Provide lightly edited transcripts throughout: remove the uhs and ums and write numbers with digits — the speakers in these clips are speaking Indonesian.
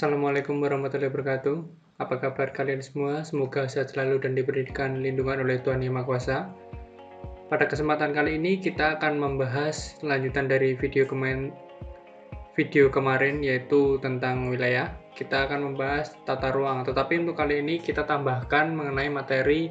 Assalamualaikum warahmatullahi wabarakatuh. Apa kabar kalian semua? Semoga sehat selalu dan diberikan lindungan oleh Tuhan Yang Maha Kuasa. Pada kesempatan kali ini kita akan membahas lanjutan dari video kemarin yaitu tentang wilayah. Kita akan membahas tata ruang, tetapi untuk kali ini kita tambahkan mengenai materi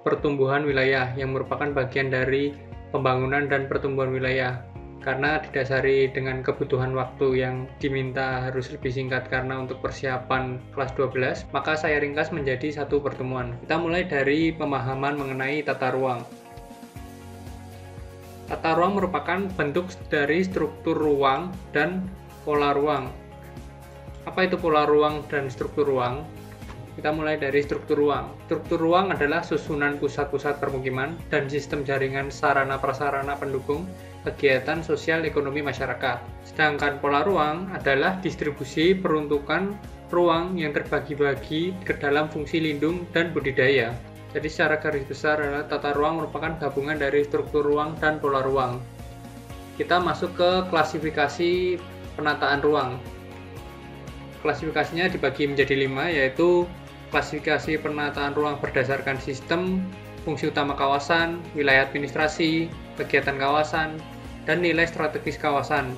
pertumbuhan wilayah yang merupakan bagian dari pembangunan dan pertumbuhan wilayah. Karena didasari dengan kebutuhan waktu yang diminta harus lebih singkat karena untuk persiapan kelas 12, maka saya ringkas menjadi satu pertemuan. Kita mulai dari pemahaman mengenai tata ruang. Tata ruang merupakan bentuk dari struktur ruang dan pola ruang. Apa itu pola ruang dan struktur ruang? Kita mulai dari struktur ruang. Struktur ruang adalah susunan pusat-pusat permukiman dan sistem jaringan sarana-prasarana pendukung kegiatan sosial ekonomi masyarakat. Sedangkan pola ruang adalah distribusi peruntukan ruang yang terbagi-bagi ke dalam fungsi lindung dan budidaya. Jadi secara garis besar adalah tata ruang merupakan gabungan dari struktur ruang dan pola ruang. Kita masuk ke klasifikasi penataan ruang. Klasifikasinya dibagi menjadi 5, yaitu klasifikasi penataan ruang berdasarkan sistem, fungsi utama kawasan, wilayah administrasi, kegiatan kawasan, dan nilai strategis kawasan.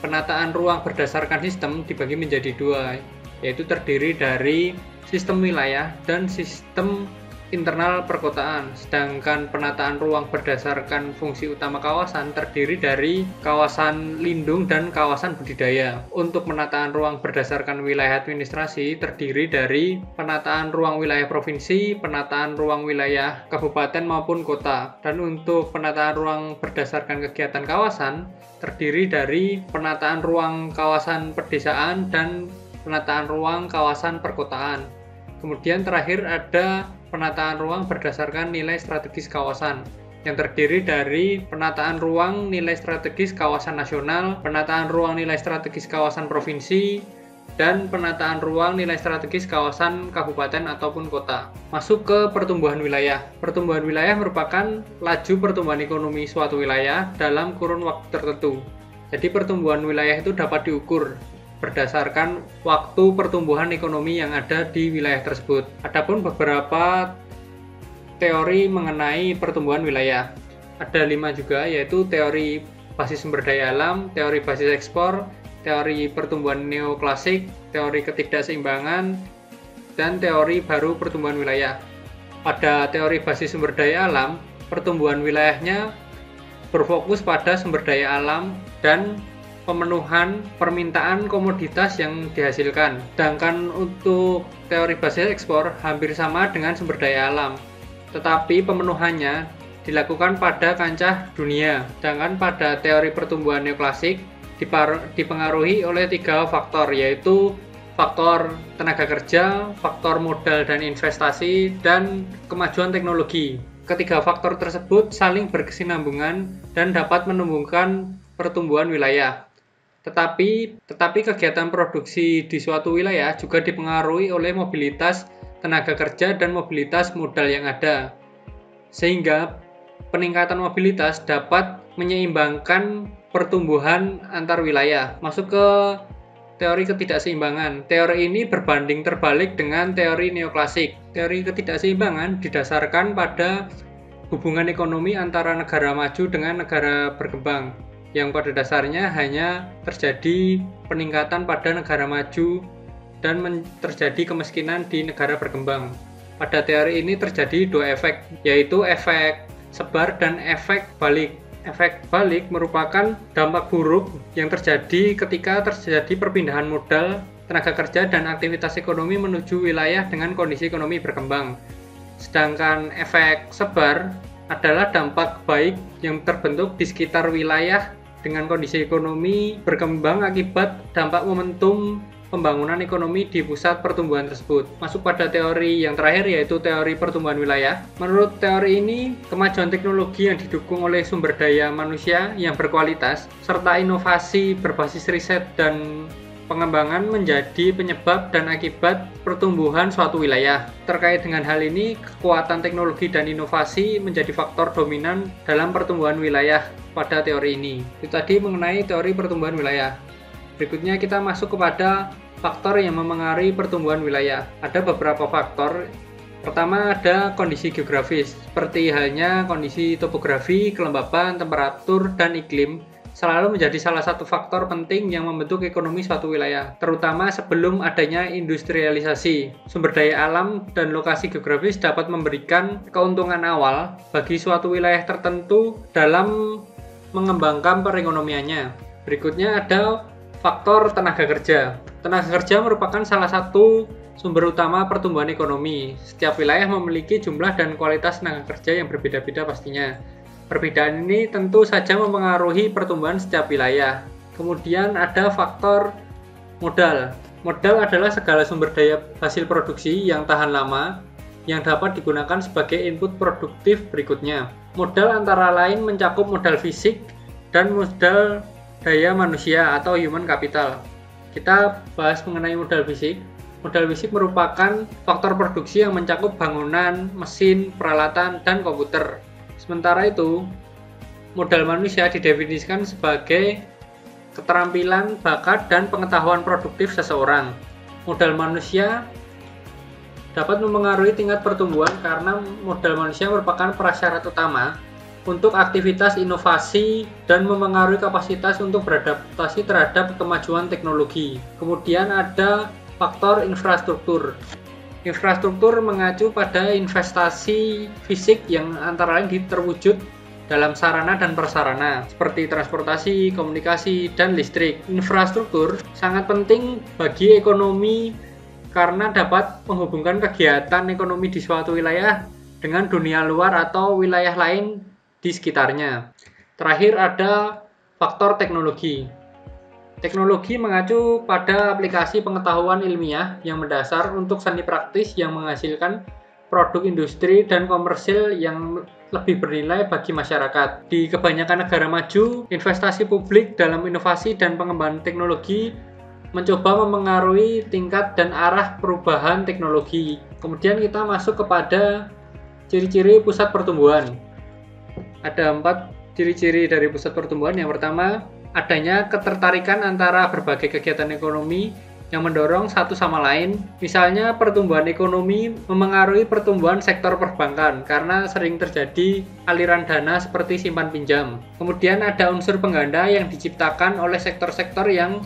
Penataan ruang berdasarkan sistem dibagi menjadi 2, yaitu terdiri dari sistem wilayah dan sistem internal perkotaan. Sedangkan penataan ruang berdasarkan fungsi utama kawasan terdiri dari kawasan lindung dan kawasan budidaya. Untuk penataan ruang berdasarkan wilayah administrasi terdiri dari penataan ruang wilayah provinsi, penataan ruang wilayah kabupaten maupun kota. Dan untuk penataan ruang berdasarkan kegiatan kawasan terdiri dari penataan ruang kawasan pedesaan dan penataan ruang kawasan perkotaan. Kemudian terakhir ada penataan ruang berdasarkan nilai strategis kawasan yang terdiri dari penataan ruang nilai strategis kawasan nasional, penataan ruang nilai strategis kawasan provinsi, dan penataan ruang nilai strategis kawasan kabupaten ataupun kota. Masuk ke pertumbuhan wilayah. Pertumbuhan wilayah merupakan laju pertumbuhan ekonomi suatu wilayah dalam kurun waktu tertentu. Jadi pertumbuhan wilayah itu dapat diukur berdasarkan waktu pertumbuhan ekonomi yang ada di wilayah tersebut. Adapun beberapa teori mengenai pertumbuhan wilayah. Ada 5 juga, yaitu teori basis sumber daya alam, teori basis ekspor, teori pertumbuhan neoklasik, teori ketidakseimbangan, dan teori baru pertumbuhan wilayah. Pada teori basis sumber daya alam, pertumbuhan wilayahnya berfokus pada sumber daya alam dan pemenuhan permintaan komoditas yang dihasilkan. Sedangkan untuk teori basis ekspor hampir sama dengan sumber daya alam, tetapi pemenuhannya dilakukan pada kancah dunia. Sedangkan pada teori pertumbuhan neoklasik dipengaruhi oleh 3 faktor, yaitu faktor tenaga kerja, faktor modal dan investasi, dan kemajuan teknologi. Ketiga faktor tersebut saling berkesinambungan dan dapat menumbuhkan pertumbuhan wilayah. Tetapi kegiatan produksi di suatu wilayah juga dipengaruhi oleh mobilitas tenaga kerja dan mobilitas modal yang ada. Sehingga peningkatan mobilitas dapat menyeimbangkan pertumbuhan antar wilayah. Masuk ke teori ketidakseimbangan. Teori ini berbanding terbalik dengan teori neoklasik. Teori ketidakseimbangan didasarkan pada hubungan ekonomi antara negara maju dengan negara berkembang, yang pada dasarnya hanya terjadi peningkatan pada negara maju dan terjadi kemiskinan di negara berkembang. Pada teori ini terjadi 2 efek, yaitu efek sebar dan efek balik. Efek balik merupakan dampak buruk yang terjadi ketika terjadi perpindahan modal, tenaga kerja, dan aktivitas ekonomi menuju wilayah dengan kondisi ekonomi berkembang. Sedangkan efek sebar adalah dampak baik yang terbentuk di sekitar wilayah dengan kondisi ekonomi berkembang akibat dampak momentum pembangunan ekonomi di pusat pertumbuhan tersebut. Masuk pada teori yang terakhir, yaitu teori pertumbuhan wilayah. Menurut teori ini, kemajuan teknologi yang didukung oleh sumber daya manusia yang berkualitas serta inovasi berbasis riset dan pengembangan menjadi penyebab dan akibat pertumbuhan suatu wilayah. Terkait dengan hal ini, kekuatan teknologi dan inovasi menjadi faktor dominan dalam pertumbuhan wilayah pada teori ini. Itu tadi mengenai teori pertumbuhan wilayah. Berikutnya kita masuk kepada faktor yang memengaruhi pertumbuhan wilayah. Ada beberapa faktor. Pertama ada kondisi geografis, seperti halnya kondisi topografi, kelembaban, temperatur, dan iklim selalu menjadi salah satu faktor penting yang membentuk ekonomi suatu wilayah, terutama sebelum adanya industrialisasi. Sumber daya alam dan lokasi geografis dapat memberikan keuntungan awal bagi suatu wilayah tertentu dalam mengembangkan perekonomiannya. Berikutnya ada faktor tenaga kerja. Tenaga kerja merupakan salah satu sumber utama pertumbuhan ekonomi. Setiap wilayah memiliki jumlah dan kualitas tenaga kerja yang berbeda-beda pastinya. Perbedaan ini tentu saja mempengaruhi pertumbuhan setiap wilayah. Kemudian ada faktor modal. Modal adalah segala sumber daya hasil produksi yang tahan lama yang dapat digunakan sebagai input produktif berikutnya. Modal antara lain mencakup modal fisik dan modal daya manusia atau human capital. Kita bahas mengenai modal fisik. Modal fisik merupakan faktor produksi yang mencakup bangunan, mesin, peralatan, dan komputer. Sementara itu, modal manusia didefinisikan sebagai keterampilan, bakat, dan pengetahuan produktif seseorang. Modal manusia dapat mempengaruhi tingkat pertumbuhan karena modal manusia merupakan prasyarat utama untuk aktivitas inovasi dan mempengaruhi kapasitas untuk beradaptasi terhadap kemajuan teknologi. Kemudian ada faktor infrastruktur. Infrastruktur mengacu pada investasi fisik yang antara lain terwujud dalam sarana dan prasarana seperti transportasi, komunikasi, dan listrik. Infrastruktur sangat penting bagi ekonomi karena dapat menghubungkan kegiatan ekonomi di suatu wilayah dengan dunia luar atau wilayah lain di sekitarnya. Terakhir ada faktor teknologi. Teknologi mengacu pada aplikasi pengetahuan ilmiah yang mendasar untuk seni praktis yang menghasilkan produk industri dan komersil yang lebih bernilai bagi masyarakat. Di kebanyakan negara maju, investasi publik dalam inovasi dan pengembangan teknologi mencoba memengaruhi tingkat dan arah perubahan teknologi. Kemudian kita masuk kepada ciri-ciri pusat pertumbuhan. Ada 4 ciri-ciri dari pusat pertumbuhan. Yang pertama, adanya ketertarikan antara berbagai kegiatan ekonomi yang mendorong satu sama lain. Misalnya, pertumbuhan ekonomi memengaruhi pertumbuhan sektor perbankan karena sering terjadi aliran dana seperti simpan pinjam. Kemudian ada unsur pengganda yang diciptakan oleh sektor-sektor yang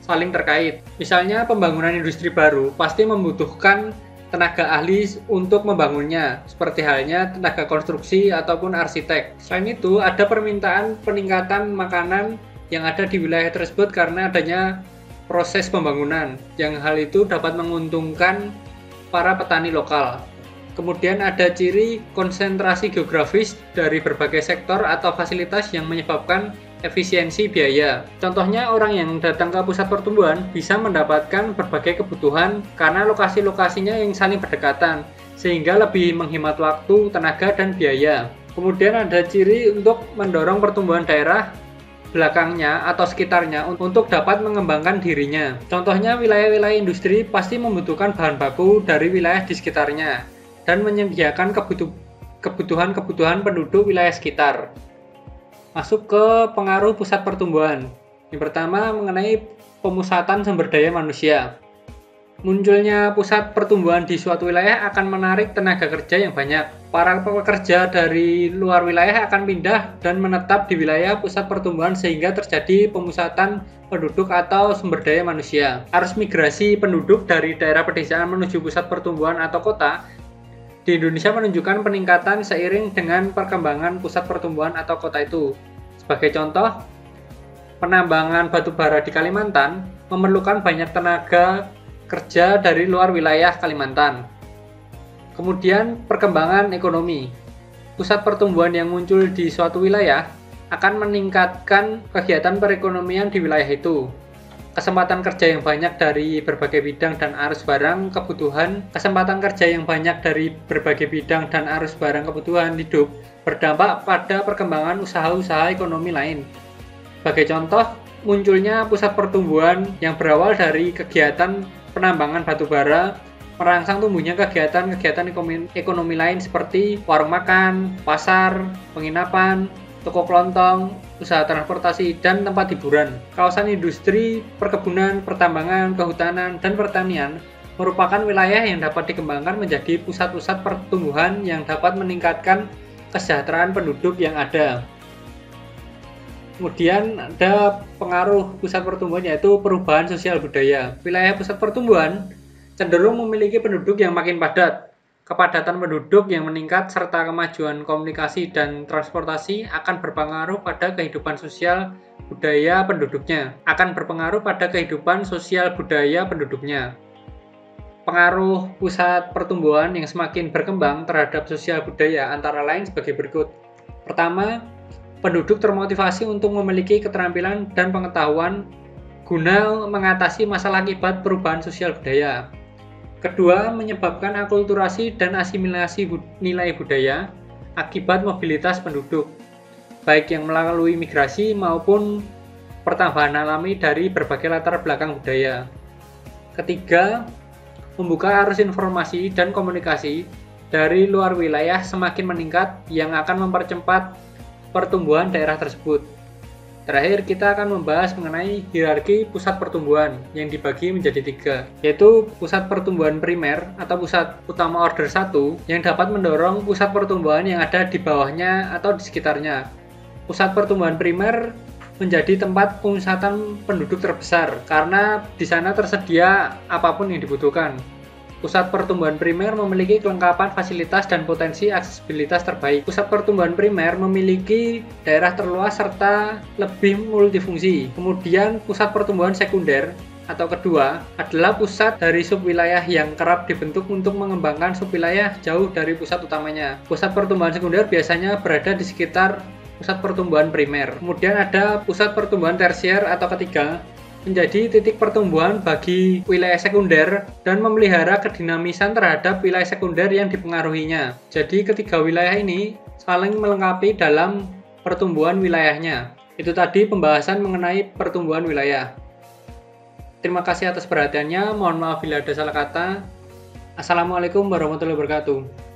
saling terkait. Misalnya, pembangunan industri baru pasti membutuhkan tenaga ahli untuk membangunnya, seperti halnya tenaga konstruksi ataupun arsitek. Selain itu, ada permintaan peningkatan makanan yang ada di wilayah tersebut karena adanya proses pembangunan, yang hal itu dapat menguntungkan para petani lokal. Kemudian ada ciri konsentrasi geografis dari berbagai sektor atau fasilitas yang menyebabkan efisiensi biaya. Contohnya, orang yang datang ke pusat pertumbuhan bisa mendapatkan berbagai kebutuhan karena lokasi-lokasinya yang saling berdekatan, sehingga lebih menghemat waktu, tenaga, dan biaya. Kemudian ada ciri untuk mendorong pertumbuhan daerah belakangnya atau sekitarnya untuk dapat mengembangkan dirinya. Contohnya, wilayah-wilayah industri pasti membutuhkan bahan baku dari wilayah di sekitarnya dan menyediakan kebutuhan penduduk wilayah sekitar. Masuk ke pengaruh pusat pertumbuhan. Yang pertama mengenai pemusatan sumber daya manusia. Munculnya pusat pertumbuhan di suatu wilayah akan menarik tenaga kerja yang banyak. Para pekerja dari luar wilayah akan pindah dan menetap di wilayah pusat pertumbuhan sehingga terjadi pemusatan penduduk atau sumber daya manusia. Arus migrasi penduduk dari daerah pedesaan menuju pusat pertumbuhan atau kota di Indonesia menunjukkan peningkatan seiring dengan perkembangan pusat pertumbuhan atau kota itu. Sebagai contoh, penambangan batu bara di Kalimantan memerlukan banyak tenaga kerja dari luar wilayah Kalimantan. Kemudian, perkembangan ekonomi. Pusat pertumbuhan yang muncul di suatu wilayah akan meningkatkan kegiatan perekonomian di wilayah itu. Kesempatan kerja yang banyak dari berbagai bidang dan arus barang kebutuhan hidup berdampak pada perkembangan usaha-usaha ekonomi lain. Sebagai contoh, munculnya pusat pertumbuhan yang berawal dari kegiatan penambangan batu bara merangsang tumbuhnya kegiatan-kegiatan ekonomi lain seperti warung makan, pasar, penginapan, toko kelontong, usaha transportasi, dan tempat hiburan. Kawasan industri, perkebunan, pertambangan, kehutanan, dan pertanian merupakan wilayah yang dapat dikembangkan menjadi pusat-pusat pertumbuhan yang dapat meningkatkan kesejahteraan penduduk yang ada. Kemudian ada pengaruh pusat pertumbuhan yaitu perubahan sosial budaya. Wilayah pusat pertumbuhan cenderung memiliki penduduk yang makin padat. Kepadatan penduduk yang meningkat serta kemajuan komunikasi dan transportasi akan berpengaruh pada kehidupan sosial budaya penduduknya. Pengaruh pusat pertumbuhan yang semakin berkembang terhadap sosial budaya antara lain sebagai berikut. Pertama, penduduk termotivasi untuk memiliki keterampilan dan pengetahuan guna mengatasi masalah akibat perubahan sosial budaya. Kedua, menyebabkan akulturasi dan asimilasi nilai budaya akibat mobilitas penduduk, baik yang melalui migrasi maupun pertambahan alami dari berbagai latar belakang budaya. Ketiga, membuka arus informasi dan komunikasi dari luar wilayah semakin meningkat yang akan mempercepat pertumbuhan daerah tersebut. Terakhir, kita akan membahas mengenai hierarki pusat pertumbuhan yang dibagi menjadi 3, yaitu pusat pertumbuhan primer atau pusat utama order 1 yang dapat mendorong pusat pertumbuhan yang ada di bawahnya atau di sekitarnya. Pusat pertumbuhan primer menjadi tempat pemusatan penduduk terbesar karena di sana tersedia apapun yang dibutuhkan. Pusat pertumbuhan primer memiliki kelengkapan fasilitas dan potensi aksesibilitas terbaik. Pusat pertumbuhan primer memiliki daerah terluas serta lebih multifungsi. Kemudian pusat pertumbuhan sekunder atau kedua adalah pusat dari subwilayah yang kerap dibentuk untuk mengembangkan subwilayah jauh dari pusat utamanya. Pusat pertumbuhan sekunder biasanya berada di sekitar pusat pertumbuhan primer. Kemudian ada pusat pertumbuhan tersier atau ketiga, menjadi titik pertumbuhan bagi wilayah sekunder dan memelihara kedinamisan terhadap wilayah sekunder yang dipengaruhinya. Jadi ketiga wilayah ini saling melengkapi dalam pertumbuhan wilayahnya. Itu tadi pembahasan mengenai pertumbuhan wilayah. Terima kasih atas perhatiannya. Mohon maaf bila ada salah kata. Assalamualaikum warahmatullahi wabarakatuh.